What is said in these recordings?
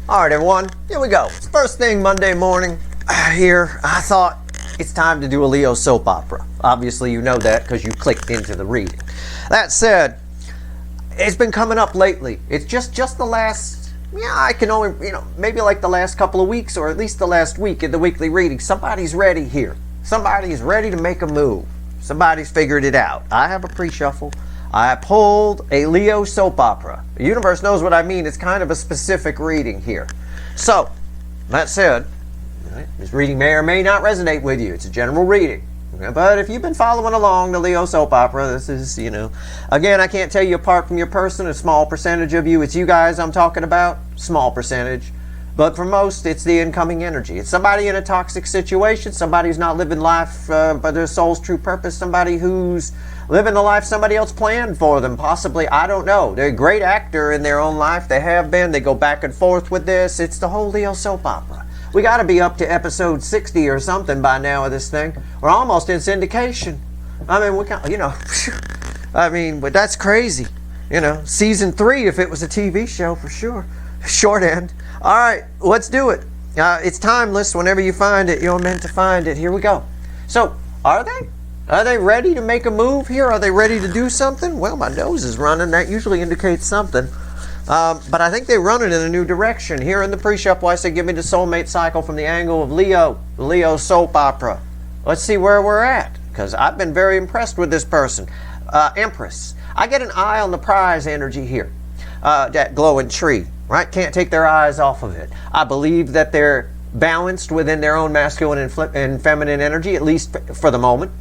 All right, everyone, here we go. First thing Monday morning here, I thought it's time to do a Leo soap opera. Obviously, you know that because you clicked into the reading. That said, it's been coming up lately. It's just the last, I can only, maybe like the last couple of weeks or at least the last week in the weekly reading. Somebody's ready here. Somebody's ready to make a move. Somebody's figured it out. I have a pre-shuffle. I pulled a Leo soap opera. The universe knows what I mean. It's kind of a specific reading here. So, that said, this reading may or may not resonate with you. It's a general reading. But if you've been following along the Leo soap opera, this is, again, I can't tell you apart from your person, a small percentage of you. It's you guys I'm talking about, small percentage. But for most, it's the incoming energy. It's somebody in a toxic situation, somebody who's not living life by their soul's true purpose, somebody who's living the life somebody else planned for them, possibly, I don't know. They're a great actor in their own life. They have been. They go back and forth with this. It's the whole Leo soap opera. We got to be up to episode 60 or something by now of this thing. We're almost in syndication. I mean, we can, but that's crazy. Season 3 if it was a TV show for sure. Short end. All right, let's do it. It's timeless. Whenever you find it, you're meant to find it. Here we go. So, are they? Are they ready to make a move here? Are they ready to do something? Well, my nose is running. That usually indicates something. But I think they're running in a new direction. Here in the pre-shuffle, I say, give me the soulmate cycle from the angle of Leo, the Leo soap opera. Let's see where we're at, because I've been very impressed with this person. Empress. I get an eye on the prize energy here. That glowing tree, right? Can't take their eyes off of it. I believe that they're balanced within their own masculine and feminine energy, at least for the moment.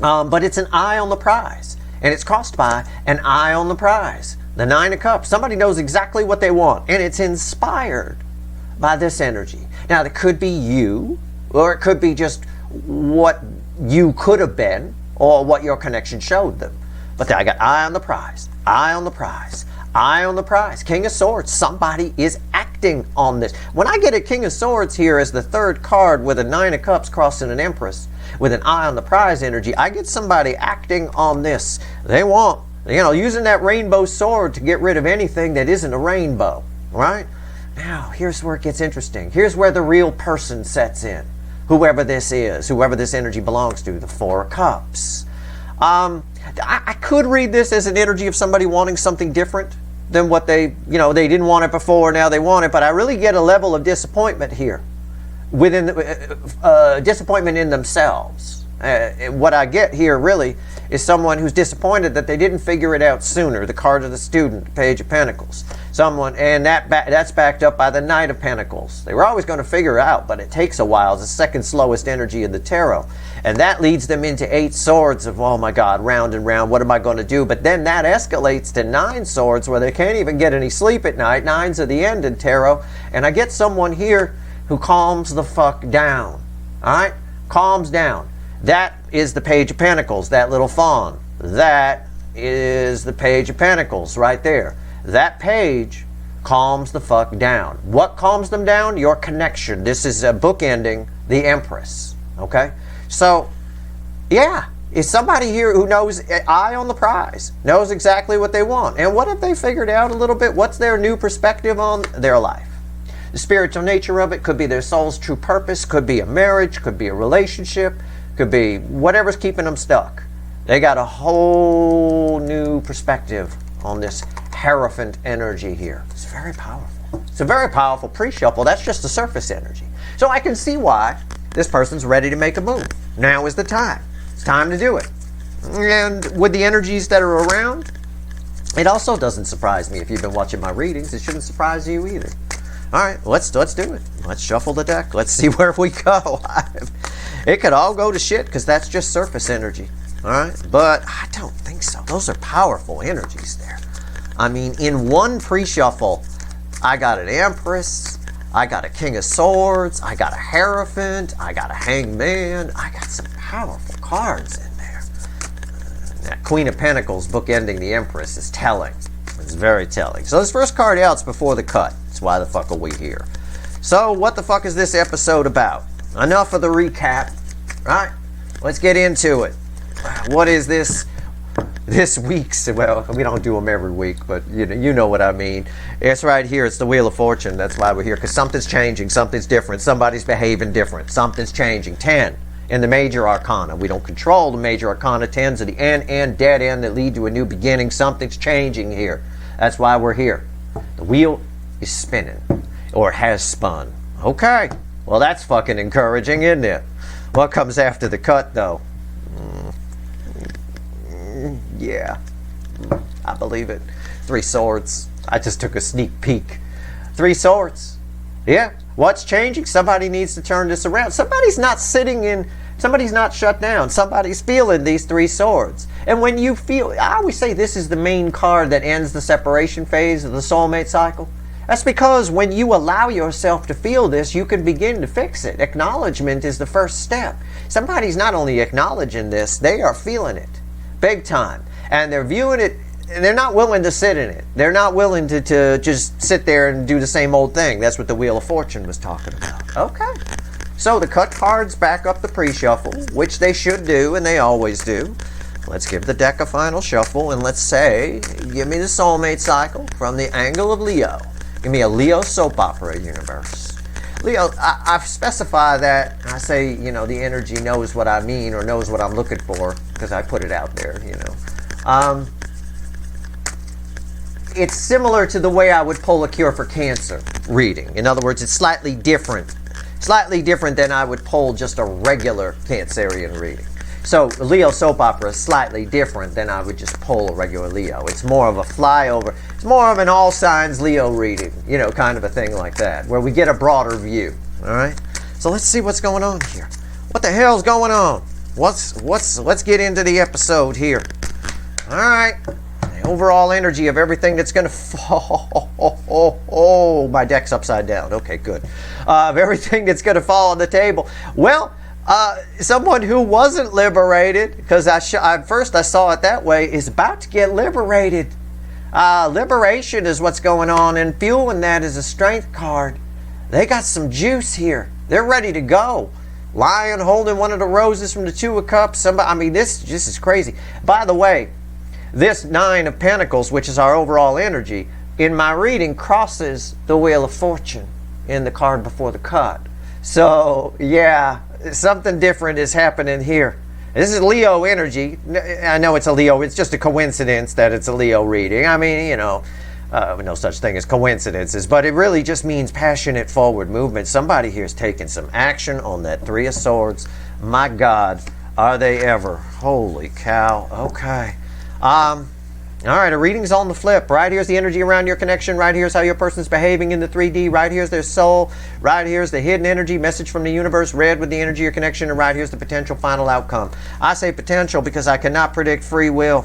But it's an eye on the prize, and it's crossed by an eye on the prize. The 9 of Cups. Somebody knows exactly what they want, and it's inspired by this energy. Now, it could be you, or it could be just what you could have been, or what your connection showed them. But I got eye on the prize, eye on the prize, eye on the prize. King of Swords. Somebody is acting on this. When I get a King of Swords here as the third card with a 9 of Cups crossing an Empress with an eye on the prize energy, I get somebody acting on this. They want, using that rainbow sword to get rid of anything that isn't a rainbow, right? Now, here's where it gets interesting. Here's where the real person sets in. Whoever this is, whoever this energy belongs to, the 4 of Cups. I could read this as an energy of somebody wanting something different than what they didn't want it before, now they want it, but I really get a level of disappointment here. Within disappointment in themselves. What I get here really is someone who's disappointed that they didn't figure it out sooner. The card of the student, Page of Pentacles. Someone, and that's backed up by the Knight of Pentacles. They were always going to figure it out, but it takes a while. It's the second slowest energy in the tarot. And that leads them into 8 swords of, oh my God, round and round, what am I going to do? But then that escalates to 9 swords where they can't even get any sleep at night. 9's are the end in tarot. And I get someone here who calms the fuck down. Alright? Calms down. That is the Page of Pentacles, that little fawn. That is the Page of Pentacles right there. That page calms the fuck down. What calms them down? Your connection. This is a bookending the Empress. Okay? So, yeah. Is somebody here who knows, eye on the prize, knows exactly what they want. And what have they figured out a little bit? What's their new perspective on their life? The spiritual nature of it could be their soul's true purpose, could be a marriage, could be a relationship, could be whatever's keeping them stuck. They got a whole new perspective on this Hierophant energy here. It's very powerful. It's a very powerful pre-shuffle. That's just the surface energy. So I can see why this person's ready to make a move. Now is the time. It's time to do it. And with the energies that are around, it also doesn't surprise me. If you've been watching my readings, it shouldn't surprise you either. All right, let's do it. Let's shuffle the deck. Let's see where we go. It could all go to shit because that's just surface energy. All right, but I don't think so. Those are powerful energies there. I mean, in one pre-shuffle, I got an Empress, I got a King of Swords, I got a Hierophant, I got a Hangman. I got some powerful cards in there. That Queen of Pentacles bookending the Empress is telling. It's very telling. So this first card out's before the cut. That's why the fuck are we here? So what the fuck is this episode about? Enough of the recap, right? Let's get into it. What is this this week's, well, we don't do them every week, but you know what I mean. It's right here. It's the Wheel of Fortune. That's why we're here, because something's changing, something's different, somebody's behaving different, something's changing. 10 in the major arcana. We don't control the major arcana. 10s are the end, dead end that lead to a new beginning. Something's changing here. That's why we're here. The wheel is spinning, or has spun. Okay, well, that's fucking encouraging, isn't it? What comes after the cut, though? Yeah, I believe it. 3 swords. I just took a sneak peek. 3 swords. Yeah, what's changing? Somebody needs to turn this around. Somebody's not shut down. Somebody's feeling these 3 swords. And when you feel, I always say this is the main card that ends the separation phase of the soulmate cycle. That's because when you allow yourself to feel this, you can begin to fix it. Acknowledgement is the first step. Somebody's not only acknowledging this, they are feeling it. Big time. And they're viewing it, and they're not willing to sit in it. They're not willing to just sit there and do the same old thing. That's what the Wheel of Fortune was talking about. Okay. So the cut cards back up the pre-shuffle, which they should do, and they always do. Let's give the deck a final shuffle, and let's say, give me the soulmate cycle from the angle of Leo. Give me a Leo soap opera universe. Leo, I specify that. I say, the energy knows what I mean, or knows what I'm looking for, because I put it out there, It's similar to the way I would pull a cure for cancer reading. In other words, it's slightly different. Slightly different than I would pull just a regular Cancerian reading. So Leo soap opera is slightly different than I would just pull a regular Leo. It's more of a flyover. It's more of an all signs Leo reading, kind of a thing like that, where we get a broader view. All right. So let's see what's going on here. What the hell's going on? Let's get into the episode here. All right. The overall energy of everything that's going to fall. Oh, my deck's upside down. Okay, good. Of everything that's going to fall on the table. Well, someone who wasn't liberated, because at first I saw it that way, is about to get liberated. Liberation is what's going on, and fueling that is a strength card. They got some juice here. They're ready to go. Lion holding one of the roses from the 2 of Cups. This is crazy. By the way, this 9 of Pentacles, which is our overall energy, in my reading crosses the Wheel of Fortune in the card before the cut. So, yeah, something different is happening here. This is Leo energy. I know it's a Leo. It's just a coincidence that it's a Leo reading. No such thing as coincidences, but it really just means passionate forward movement. Somebody here is taking some action on that 3 of Swords. My God, are they ever? Holy cow. Okay. All right, a reading's on the flip. Right here's the energy around your connection. Right here's how your person's behaving in the 3D. Right here's their soul. Right here's the hidden energy, message from the universe, red with the energy of your connection. And right here's the potential final outcome. I say potential because I cannot predict free will.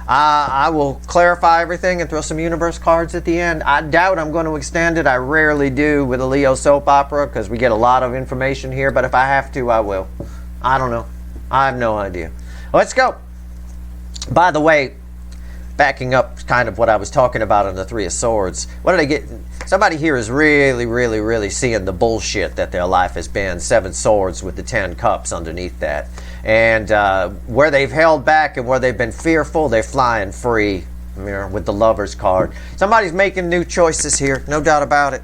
I will clarify everything and throw some universe cards at the end. I doubt I'm going to extend it. I rarely do with a Leo soap opera because we get a lot of information here. But if I have to, I will. I don't know. I have no idea. Let's go. By the way, backing up kind of what I was talking about on the 3 of Swords. What did I get? Somebody here is really, really, really seeing the bullshit that their life has been. 7 swords with the 10 cups underneath that. And where they've held back and where they've been fearful, they're flying free. With the Lover's card. Somebody's making new choices here. No doubt about it.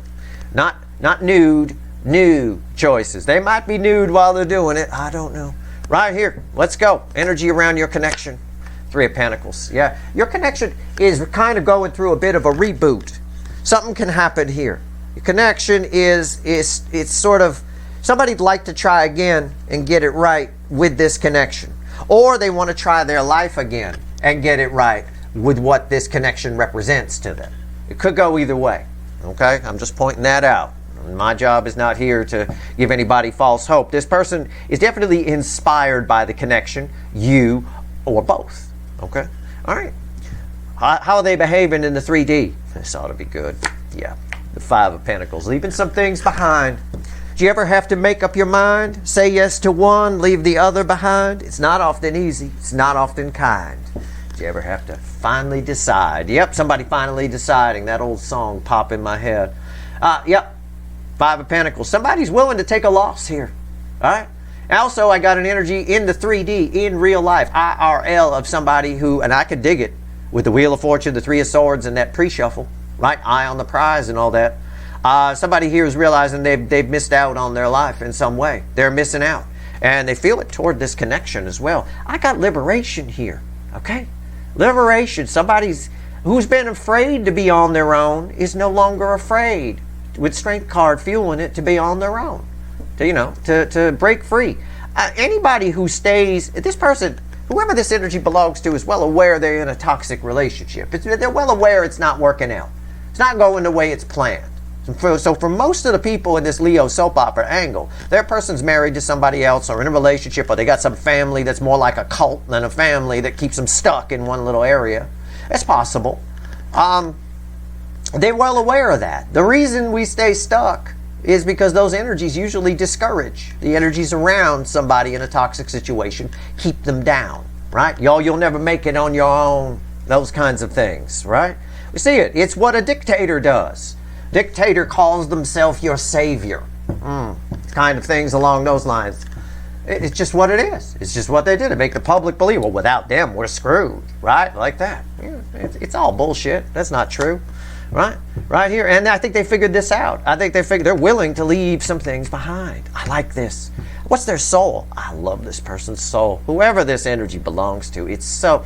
Not nude. New choices. They might be nude while they're doing it. I don't know. Right here. Let's go. Energy around your connection. 3 of Pentacles. Yeah, your connection is kind of going through a bit of a reboot. Something can happen here. Your connection it's sort of, somebody'd like to try again and get it right with this connection. Or they want to try their life again and get it right with what this connection represents to them. It could go either way. Okay, I'm just pointing that out. My job is not here to give anybody false hope. This person is definitely inspired by the connection, you or both. Okay? All right. How are they behaving in the 3D? This ought to be good. Yeah. The 5 of Pentacles. Leaving some things behind. Do you ever have to make up your mind? Say yes to one, leave the other behind? It's not often easy. It's not often kind. Do you ever have to finally decide? Yep, somebody finally deciding. That old song pop in my head. Yep. 5 of Pentacles. Somebody's willing to take a loss here. All right? Also, I got an energy in the 3D, in real life, IRL, of somebody who, and I could dig it with the Wheel of Fortune, the Three of Swords, and that pre-shuffle, right? Eye on the prize and all that. Somebody here is realizing they've missed out on their life in some way. They're missing out. And they feel it toward this connection as well. I got liberation here, okay? Liberation. Somebody's who's been afraid to be on their own is no longer afraid, with Strength card fueling it, to be on their own. To break free. Anybody who stays, this person, whoever this energy belongs to, is well aware they're in a toxic relationship. They're well aware it's not working out. It's not going the way it's planned. So for most of the people in this Leo soap opera angle, their person's married to somebody else or in a relationship, or they got some family that's more like a cult than a family that keeps them stuck in one little area. It's possible. They're well aware of that. The reason we stay stuck is because those energies usually discourage. The energies around somebody in a toxic situation keep them down, right? You'll never make it on your own, those kinds of things, right? We see it. It's what a dictator does. Dictator calls themselves your savior. Kind of things along those lines. It's just what it is. It's just what they did to make the public believe, well, without them, we're screwed, right? Like that. It's all bullshit. That's not true, right? Right here. And I think they figured this out. I think they're willing to leave some things behind. I like this. What's their soul? I love this person's soul. Whoever this energy belongs to, it's so...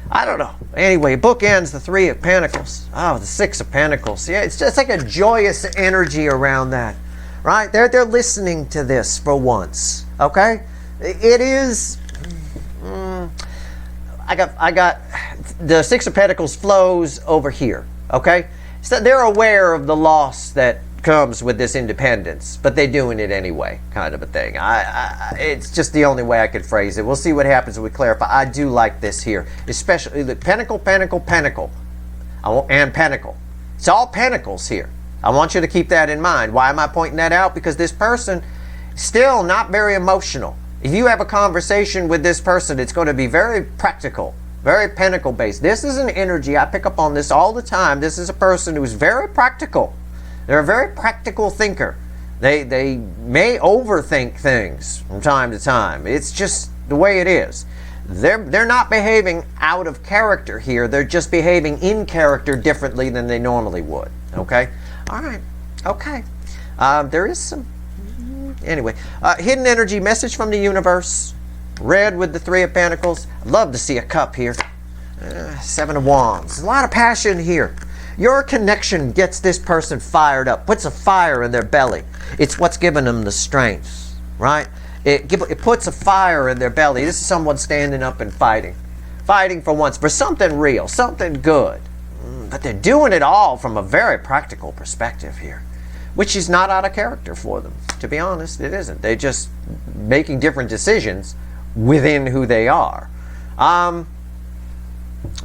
I don't know. Anyway, bookends the Three of Pentacles. Oh, the Six of Pentacles. Yeah, it's just like a joyous energy around that, right? They're listening to this for once, okay? It is... I got the Six of Pentacles flows over here, okay? So they're aware of the loss that comes with this independence, but they're doing it anyway, kind of a thing. It's just the only way I could phrase it. We'll see what happens when we clarify. I do like this here, especially the Pentacle, Pentacle, Pentacle, and Pentacle. It's all Pentacles here. I want you to keep that in mind. Why am I pointing that out? Because this person still not very emotional. If you have a conversation with this person, it's going to be very practical, very Pentacle based. This is an energy, I pick up on this all the time. This is a person who's very practical. They're a very practical thinker. They may overthink things from time to time. It's just the way it is. They're not behaving out of character here. They're just behaving in character differently than they normally would. Okay? All right. Okay. There is some... Anyway. Hidden energy, message from the universe. Red with the Three of Pentacles. I'd love to see a cup here. Seven of Wands. There's a lot of passion here. Your connection gets this person fired up, puts a fire in their belly. It's what's giving them the strength, right? It puts a fire in their belly. This is someone standing up and fighting for once, for something real, something good. But they're doing it all from a very practical perspective here, which is not out of character for them. To be honest, it isn't. They're just making different decisions within who they are.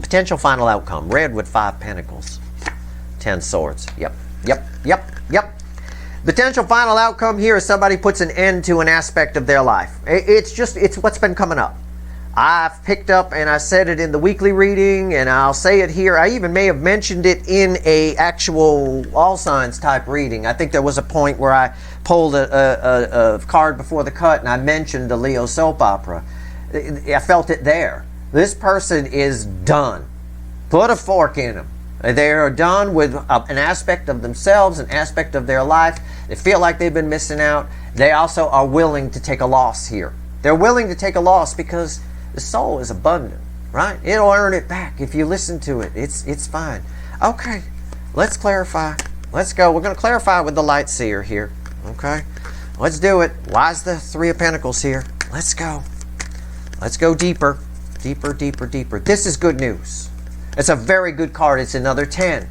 Potential final outcome, red with 5 Pentacles. 10 Swords. Yep. Potential final outcome here is somebody puts an end to an aspect of their life. It's what's been coming up. I've picked up, and I said it in the weekly reading, and I'll say it here. I even may have mentioned it in a actual all signs type reading. I think there was a point where I pulled a card before the cut, and I mentioned the Leo soap opera. I felt it there. This person is done. Put a fork in them. They are done with an aspect of themselves, an aspect of their life. They feel like they've been missing out. They also are willing to take a loss here. They're willing to take a loss because the soul is abundant, right? It'll earn it back if you listen to it. It's fine. Okay, let's clarify. Let's go. We're going to clarify with the light seer here. Okay, let's do it. Why is the Three of Pentacles here? Let's go. Let's go deeper. Deeper. This is good news. It's a very good card. It's another 10.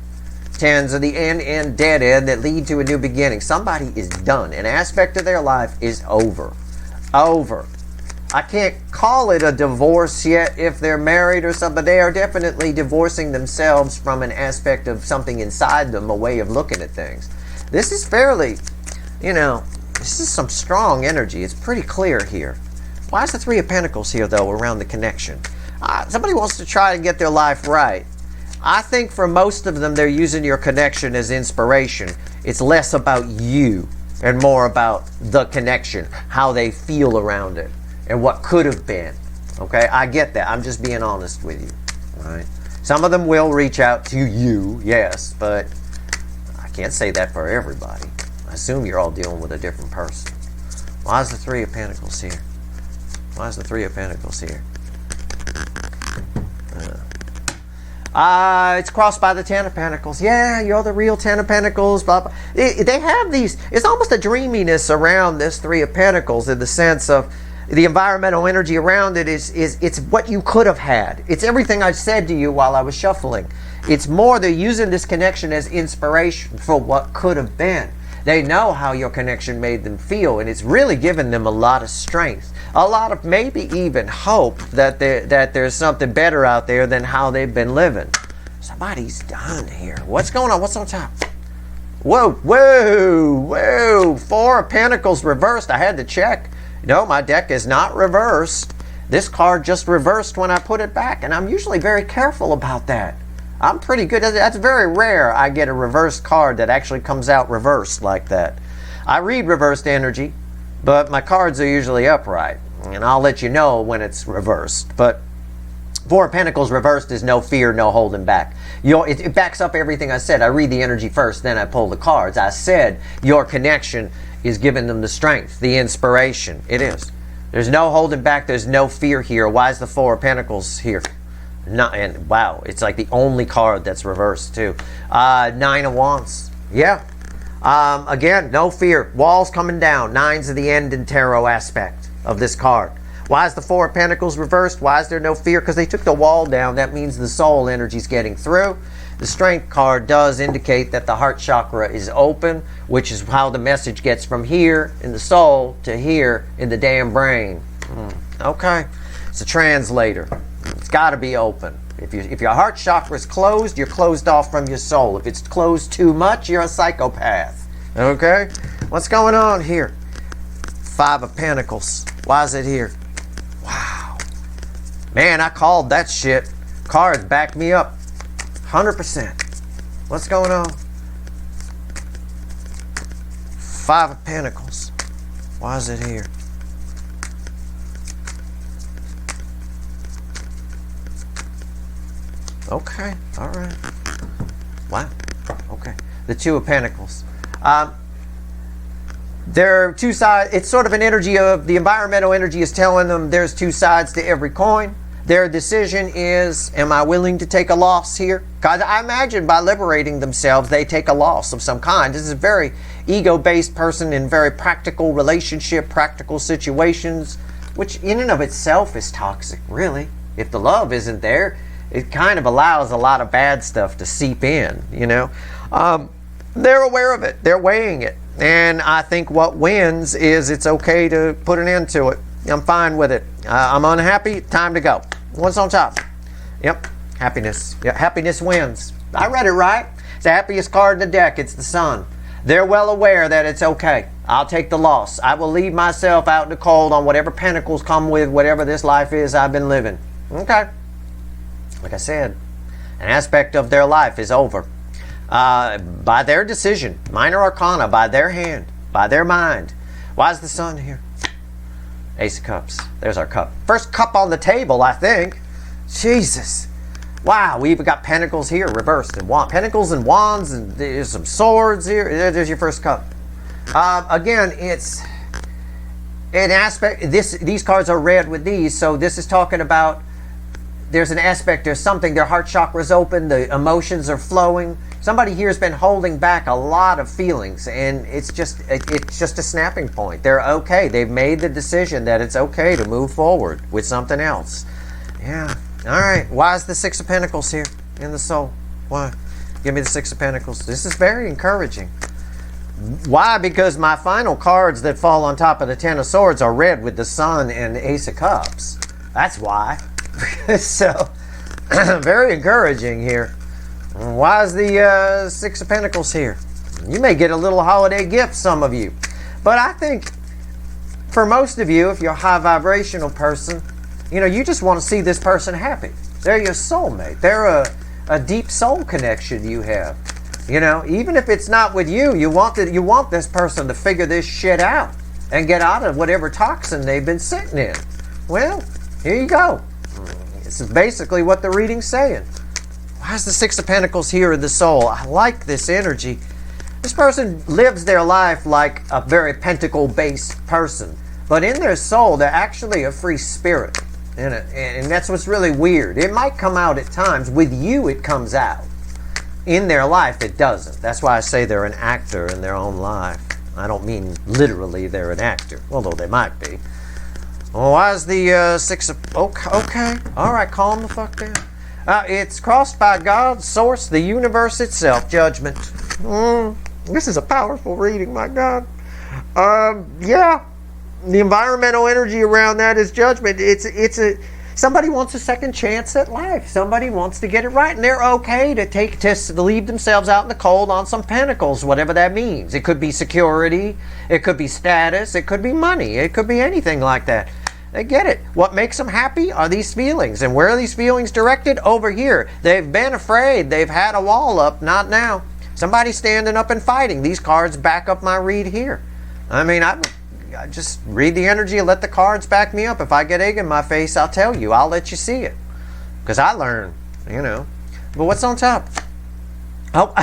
10s are the end, dead end that lead to a new beginning. Somebody is done. An aspect of their life is over. I can't call it a divorce yet if they're married or something, but they are definitely divorcing themselves from an aspect of something inside them, a way of looking at things. This is fairly, this is some strong energy. It's pretty clear here. Why is the Three of Pentacles here, though, around the connection? Somebody wants to try to get their life right. I think for most of them, they're using your connection as inspiration. It's less about you. and more about the connection, how they feel around it, and what could have been. Okay, I get that. I'm just being honest with you. All right. Some of them will reach out to you, yes, but I can't say that for everybody. I assume you're all dealing with a different person. Why is the Three of Pentacles here? Why is the Three of Pentacles here? It's crossed by the Ten of Pentacles. Yeah, you're the real Ten of Pentacles. Blah, blah. They have these, it's almost a dreaminess around this Three of Pentacles in the sense of the environmental energy around it is it's what you could have had. It's everything I said to you while I was shuffling. It's more they're using this connection as inspiration for what could have been. They know how your connection made them feel, and it's really given them a lot of strength. A lot of maybe even hope that there's something better out there than how they've been living. Somebody's done here. What's going on? What's on top? Whoa, whoa, whoa. Four of Pentacles reversed. I had to check. No, my deck is not reversed. This card just reversed when I put it back, and I'm usually very careful about that. I'm pretty good. That's very rare I get a reversed card that actually comes out reversed like that. I read reversed energy, but my cards are usually upright, and I'll let you know when it's reversed. But Four of Pentacles reversed is no fear, no holding back. It backs up everything I said. I read the energy first, then I pull the cards. I said your connection is giving them the strength, the inspiration. It is. There's no holding back. There's no fear here. Why is the Four of Pentacles here? And wow, it's like the only card that's reversed too. Nine of Wands. Yeah. Again, no fear. Walls coming down. Nines of the end in tarot aspect of this card. Why is the Four of Pentacles reversed? Why is there no fear? Because they took the wall down. That means the soul energy is getting through. The Strength card does indicate that the heart chakra is open, which is how the message gets from here in the soul to here in the damn brain. Okay. It's a translator. It's got to be open. If your heart chakra is closed, you're closed off from your soul. If it's closed too much, you're a psychopath. Okay? What's going on here? Five of Pentacles. Why is it here? Wow. Man, I called that shit. Cards backed me up. 100%. What's going on? Five of Pentacles. Why is it here? Okay. All right. Wow. Okay. The Two of Pentacles. There are two sides. It's sort of an energy of the environmental energy is telling them there's two sides to every coin. Their decision is, am I willing to take a loss here? Because I imagine by liberating themselves, they take a loss of some kind. This is a very ego-based person in very practical relationship, practical situations, which in and of itself is toxic, really. If the love isn't there, it kind of allows a lot of bad stuff to seep in, you know. They're aware of it. They're weighing it. And I think what wins is it's okay to put an end to it. I'm fine with it. I'm unhappy. Time to go. What's on top? Yep. Happiness. Yeah, happiness wins. I read it right. It's the happiest card in the deck. It's the Sun. They're well aware that it's okay. I'll take the loss. I will leave myself out in the cold on whatever pentacles come with whatever this life is I've been living. Okay. Like I said, an aspect of their life is over. By their decision. Minor Arcana. By their hand. By their mind. Why is the Sun here? Ace of Cups. There's our cup. First cup on the table, I think. Jesus. Wow, we even got Pentacles here, reversed. And Pentacles and Wands, and there's some swords here. There's your first cup. Again, it's an aspect. These cards are red with these, so this is talking about there's an aspect, there's something, their heart chakra is open, the emotions are flowing. Somebody here has been holding back a lot of feelings, and it's just a snapping point. They're okay. They've made the decision that it's okay to move forward with something else. Yeah. All right. Why is the Six of Pentacles here in the soul? Why? Give me the Six of Pentacles. This is very encouraging. Why? Because my final cards that fall on top of the Ten of Swords are red with the Sun and the Ace of Cups. That's why. So, very encouraging here. Why is the Six of Pentacles here? You may get a little holiday gift, some of you. But I think for most of you, if you're a high vibrational person, you know, you just want to see this person happy. They're your soulmate. They're a deep soul connection you have. You know, even if it's not with you, you want this person to figure this shit out and get out of whatever toxin they've been sitting in. Well, here you go. This is basically what the reading's saying. Why is the Six of Pentacles here in the soul? I like this energy. This person lives their life like a very pentacle-based person. But in their soul, they're actually a free spirit. And that's what's really weird. It might come out at times. With you, it comes out. In their life, it doesn't. That's why I say they're an actor in their own life. I don't mean literally they're an actor, although they might be. Well, why is the Six of... Okay. All right, calm the fuck down. It's crossed by God, source, the universe itself, judgment. This is a powerful reading, my God. Yeah. The environmental energy around that is judgment. Somebody wants a second chance at life. Somebody wants to get it right, and they're okay to leave themselves out in the cold on some pentacles, whatever that means. It could be security, it could be status, it could be money, it could be anything like that. They get it. What makes them happy are these feelings. And where are these feelings directed? Over here. They've been afraid. They've had a wall up. Not now. Somebody's standing up and fighting. These cards back up my read here. I mean, I just read the energy and let the cards back me up. If I get egg in my face, I'll tell you. I'll let you see it. Because I learn, you know. But what's on top? Oh,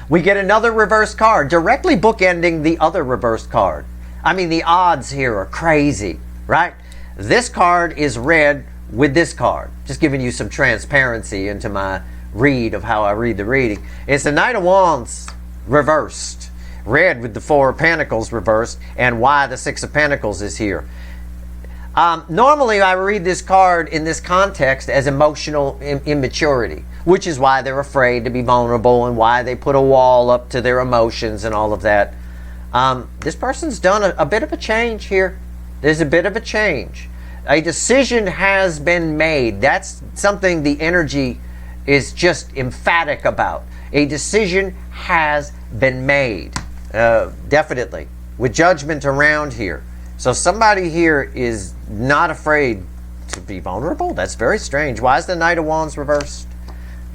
we get another reverse card. Directly bookending the other reverse card. I mean, the odds here are crazy, right? This card is red with this card. Just giving you some transparency into my read of how I read the reading. It's the Knight of Wands reversed. Red with the Four of Pentacles reversed, and why the Six of Pentacles is here. Normally I read this card in this context as emotional immaturity, which is why they're afraid to be vulnerable and why they put a wall up to their emotions and all of that. This person's done a bit of a change here. There's a bit of a change. A decision has been made. That's something the energy is just emphatic about. A decision has been made. Definitely. With judgment around here. So somebody here is not afraid to be vulnerable. That's very strange. Why is the Knight of Wands reversed?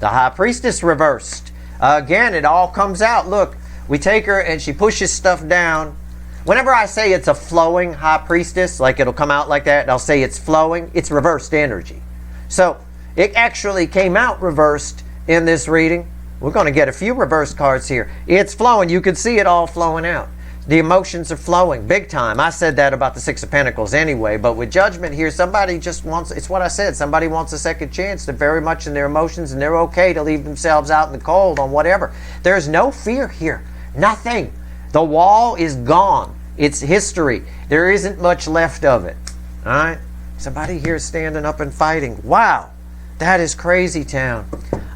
The High Priestess reversed. Again, it all comes out. Look, we take her and she pushes stuff down. Whenever I say it's a flowing High Priestess, like it'll come out like that, and I'll say it's flowing, it's reversed energy. So it actually came out reversed in this reading. We're going to get a few reverse cards here. It's flowing. You can see it all flowing out. The emotions are flowing big time. I said that about the Six of Pentacles anyway, but with judgment here, somebody just wants, it's what I said, somebody wants a second chance. They're very much in their emotions, and they're okay to leave themselves out in the cold on whatever. There's no fear here. Nothing. The wall is gone. It's history. There isn't much left of it. All right? Somebody here standing up and fighting. Wow. That is crazy town.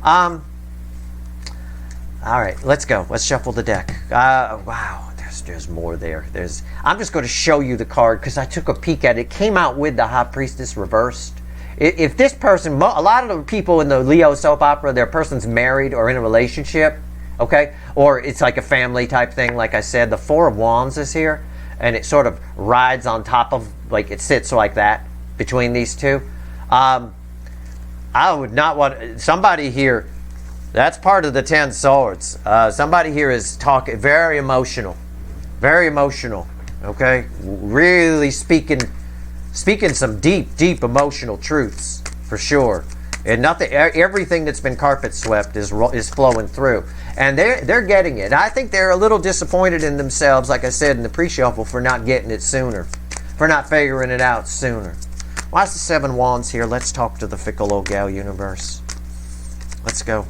All right, let's go. Let's shuffle the deck. Wow. There's more there. I'm just going to show you the card because I took a peek at it. It came out with the High Priestess reversed. If this person, a lot of the people in the Leo soap opera, their person's married or in a relationship, okay? Or it's like a family type thing, like I said. The Four of Wands is here, and it sort of rides on top of, like it sits like that between these two. I would not want, somebody here, that's part of the 10 swords. Somebody here is talking, very emotional, okay? Really speaking some deep emotional truths, for sure. And everything that's been carpet swept is flowing through. And they're getting it. I think they're a little disappointed in themselves, like I said in the pre-shuffle, for not getting it sooner, for not figuring it out sooner. Why is the Seven Wands here? Let's talk to the fickle old gal universe. Let's go.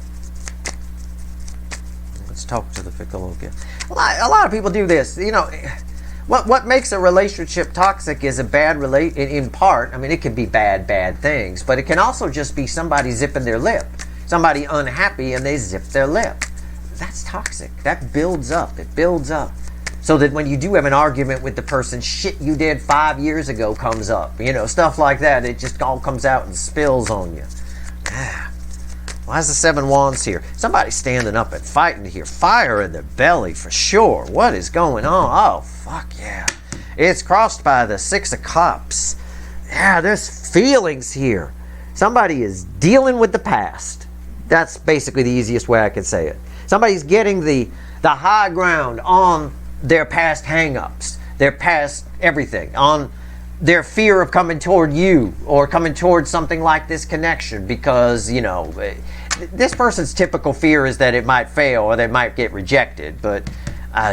Let's talk to the fickle old gal. A lot of people do this. You know, what makes a relationship toxic is a bad in part. I mean, it can be bad things, but it can also just be somebody zipping their lip. Somebody unhappy and they zip their lip. That's toxic. That builds up. It builds up. So that when you do have an argument with the person, shit you did 5 years ago comes up. You know, stuff like that. It just all comes out and spills on you. Why is the Seven Wands here? Somebody's standing up and fighting here. Fire in their belly for sure. What is going on? Oh, fuck yeah. It's crossed by the Six of Cups. Yeah, there's feelings here. Somebody is dealing with the past. That's basically the easiest way I can say it. Somebody's getting the high ground on their past hang-ups, their past everything, on their fear of coming toward you or coming toward something like this connection, because, you know, this person's typical fear is that it might fail or they might get rejected, but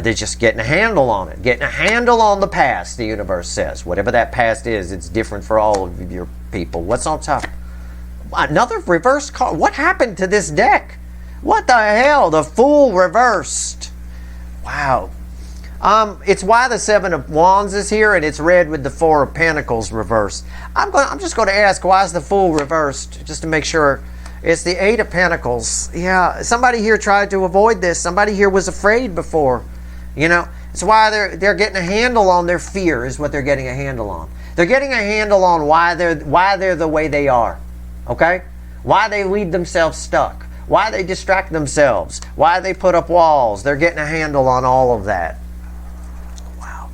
they're just getting a handle on it, getting a handle on the past, the universe says. Whatever that past is, it's different for all of your people. What's on top? Another reverse card. What happened to this deck? What the hell? The Fool reversed. Wow. It's why the Seven of Wands is here, and it's read with the Four of Pentacles reversed. I'm just going to ask, why is the Fool reversed? Just to make sure. It's the Eight of Pentacles. Yeah, somebody here tried to avoid this. Somebody here was afraid before. You know, it's why they're getting a handle on their fear, is what they're getting a handle on. They're getting a handle on why they're the way they are. Okay? Why they leave themselves stuck. Why they distract themselves. Why they put up walls. They're getting a handle on all of that. Wow.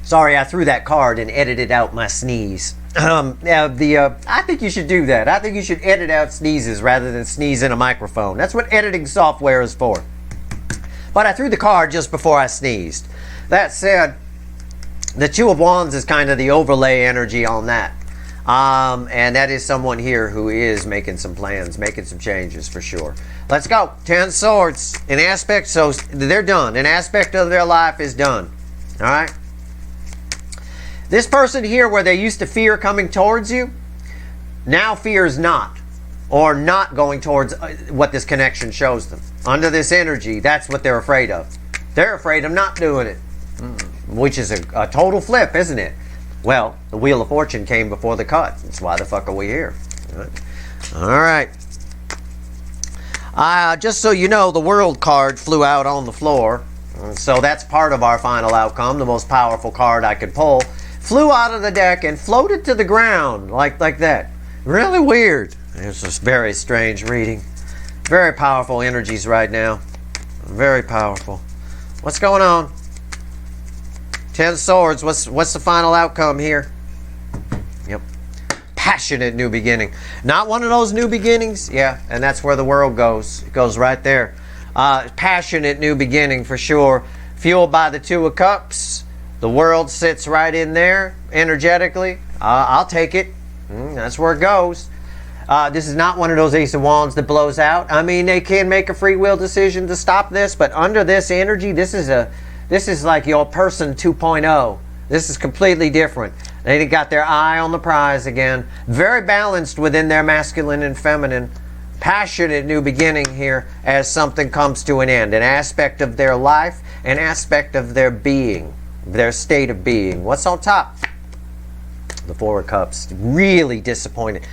Sorry, I threw that card and edited out my sneeze. I think you should do that. I think you should edit out sneezes rather than sneeze in a microphone. That's what editing software is for. But I threw the card just before I sneezed. That said, the Two of Wands is kind of the overlay energy on that. And that is someone here who is making some plans, making some changes for sure. Let's go. 10 Swords. An aspect, so they're done. An aspect of their life is done. All right? This person here, where they used to fear coming towards you, now fears not, or not going towards what this connection shows them. Under this energy, that's what they're afraid of. They're afraid of not doing it, which is a total flip, isn't it? Well, the Wheel of Fortune came before the cut. That's why the fuck are we here? All right. Just so you know, the World card flew out on the floor, so that's part of our final outcome. The most powerful card I could pull flew out of the deck and floated to the ground like that. Really weird. It's just very strange reading. Very powerful energies right now. Very powerful. What's going on? 10 Swords. What's the final outcome here? Yep. Passionate new beginning. Not one of those new beginnings. Yeah, and that's where the world goes. It goes right there. Passionate new beginning for sure. Fueled by the Two of Cups. The world sits right in there energetically. I'll take it. That's where it goes. This is not one of those Ace of Wands that blows out. I mean, they can make a free will decision to stop this, but under this energy, this is like your person 2.0. This is completely different. They got their eye on the prize again. Very balanced within their masculine and feminine. Passionate new beginning here as something comes to an end. An aspect of their life, an aspect of their being. Their state of being. What's on top? The Four of Cups. Really disappointed.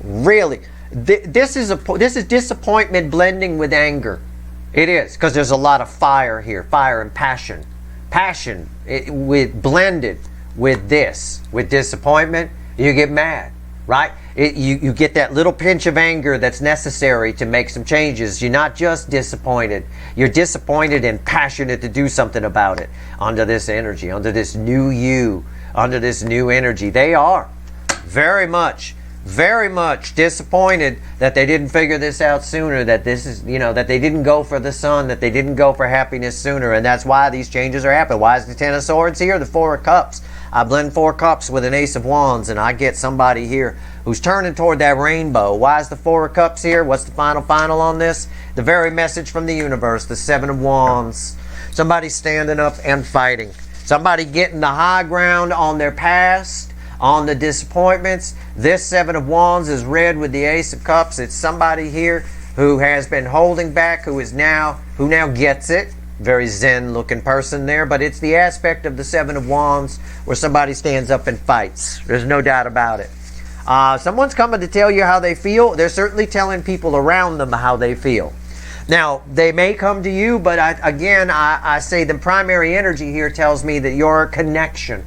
Really. This is disappointment blending with anger. It is, because there's a lot of fire here. Fire and passion. Passion blended with this. With disappointment, you get mad. Right? You get that little pinch of anger that's necessary to make some changes. You're not just disappointed. You're disappointed and passionate to do something about it. Under this energy, under this new you, under this new energy. They are very much disappointed that they didn't figure this out sooner, that this is, that they didn't go for the sun, that they didn't go for happiness sooner, and that's why these changes are happening. Why is the Ten of Swords here? The Four of Cups. I blend 4 cups with an Ace of Wands, and I get somebody here who's turning toward that rainbow. Why is the 4 of Cups here? What's the final on this? The very message from the universe, the 7 of Wands. Somebody standing up and fighting. Somebody getting the high ground on their past, on the disappointments. This 7 of Wands is read with the Ace of Cups. It's somebody here who has been holding back, who now gets it. Very zen looking person there, but it's the aspect of the 7 of Wands where somebody stands up and fights. There's no doubt about it. Someone's coming to tell you how they feel. They're certainly telling people around them how they feel. Now, they may come to you, but I say the primary energy here tells me that your connection,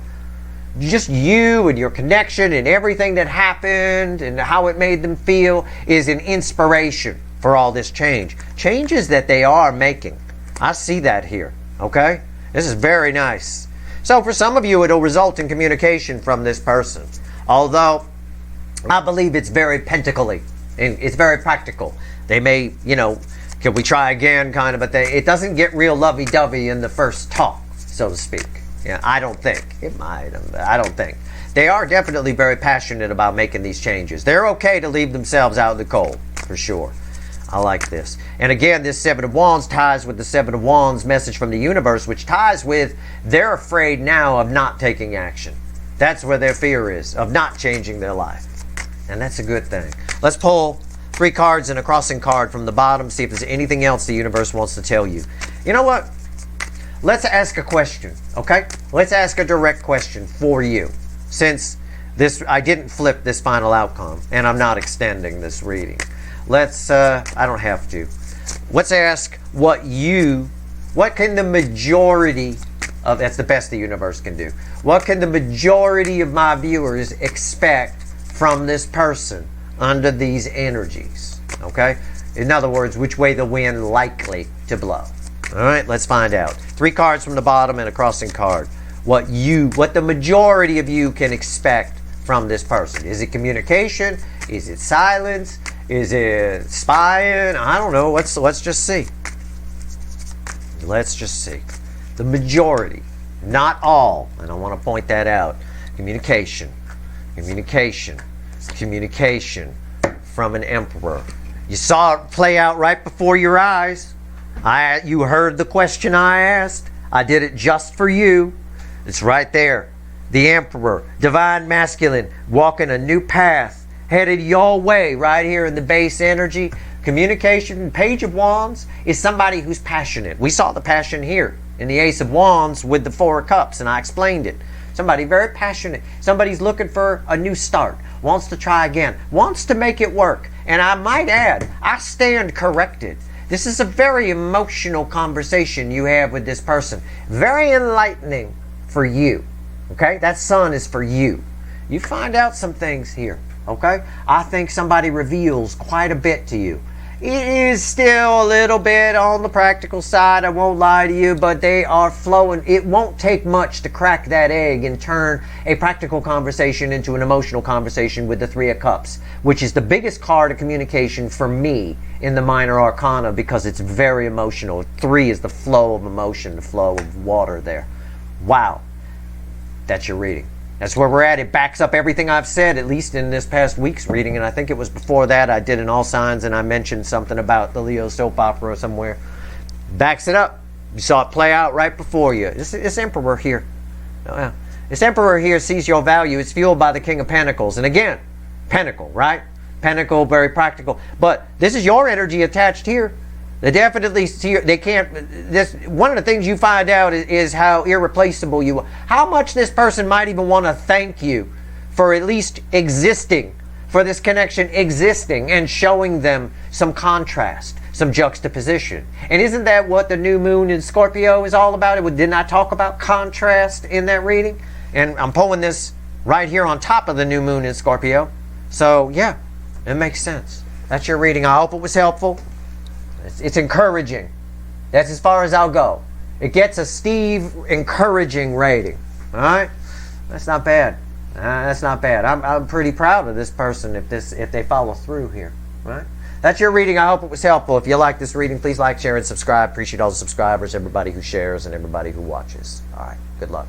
just you and your connection and everything that happened and how it made them feel, is an inspiration for all this change. Changes that they are making. I see that here, okay? This is very nice. So for some of you, it'll result in communication from this person. Although, I believe it's very pentacly. And it's very practical. They may, can we try again kind of a thing. It doesn't get real lovey-dovey in the first talk, so to speak. Yeah, I don't think. It might. I don't think. They are definitely very passionate about making these changes. They're okay to leave themselves out in the cold, for sure. I like this. And again, this Seven of Wands ties with the Seven of Wands message from the universe, which ties with they're afraid now of not taking action. That's where their fear is, of not changing their life. And that's a good thing. Let's pull 3 cards and a crossing card from the bottom, see if there's anything else the universe wants to tell you. You know what? Let's ask a question, okay? Let's ask a direct question for you. Since I didn't flip this final outcome, and I'm not extending this reading. I don't have to. Let's ask what can the majority of, that's the best the universe can do. What can the majority of my viewers expect from this person under these energies? Okay? In other words, which way the wind likely to blow. All right, let's find out. 3 cards from the bottom and a crossing card. What the majority of you can expect from this person. Is it communication? Is it silence? Is it spying? I don't know. Let's just see. Let's just see. The majority, not all, and I want to point that out. Communication from an Emperor. You saw it play out right before your eyes. You heard the question I asked. I did it just for you. It's right there. The Emperor, divine masculine, walking a new path, headed your way right here in the base energy. Communication, Page of Wands, is somebody who's passionate. We saw the passion here in the Ace of Wands with the 4 of Cups, and I explained it. Somebody very passionate. Somebody's looking for a new start, wants to try again, wants to make it work. And I might add, I stand corrected. This is a very emotional conversation you have with this person. Very enlightening for you. Okay? That sun is for you. You find out some things here. Okay? I think somebody reveals quite a bit to you. It is still a little bit on the practical side, I won't lie to you, but they are flowing. It won't take much to crack that egg and turn a practical conversation into an emotional conversation with the 3 of Cups, which is the biggest card of communication for me in the minor arcana because it's very emotional. 3 is the flow of emotion, the flow of water there. Wow. That's your reading. That's where we're at. It backs up everything I've said, at least in this past week's reading. And I think it was before that I did an all signs and I mentioned something about the Leo soap opera somewhere. Backs it up. You saw it play out right before you. This Emperor here. This Emperor here sees your value. It's fueled by the King of Pentacles. And again, Pentacle, right? Pentacle, very practical. But this is your energy attached here. They definitely see, they can't, one of the things you find out is how irreplaceable you are. How much this person might even want to thank you for at least existing, for this connection existing and showing them some contrast, some juxtaposition. And isn't that what the new moon in Scorpio is all about? Didn't I talk about contrast in that reading? And I'm pulling this right here on top of the new moon in Scorpio. So yeah, it makes sense. That's your reading. I hope it was helpful. It's encouraging. That's as far as I'll go. It gets a Steve encouraging rating. All right? That's not bad. That's not bad. I'm pretty proud of this person if they follow through here. All right? That's your reading. I hope it was helpful. If you like this reading, please like, share, and subscribe. Appreciate all the subscribers, everybody who shares, and everybody who watches. All right. Good luck.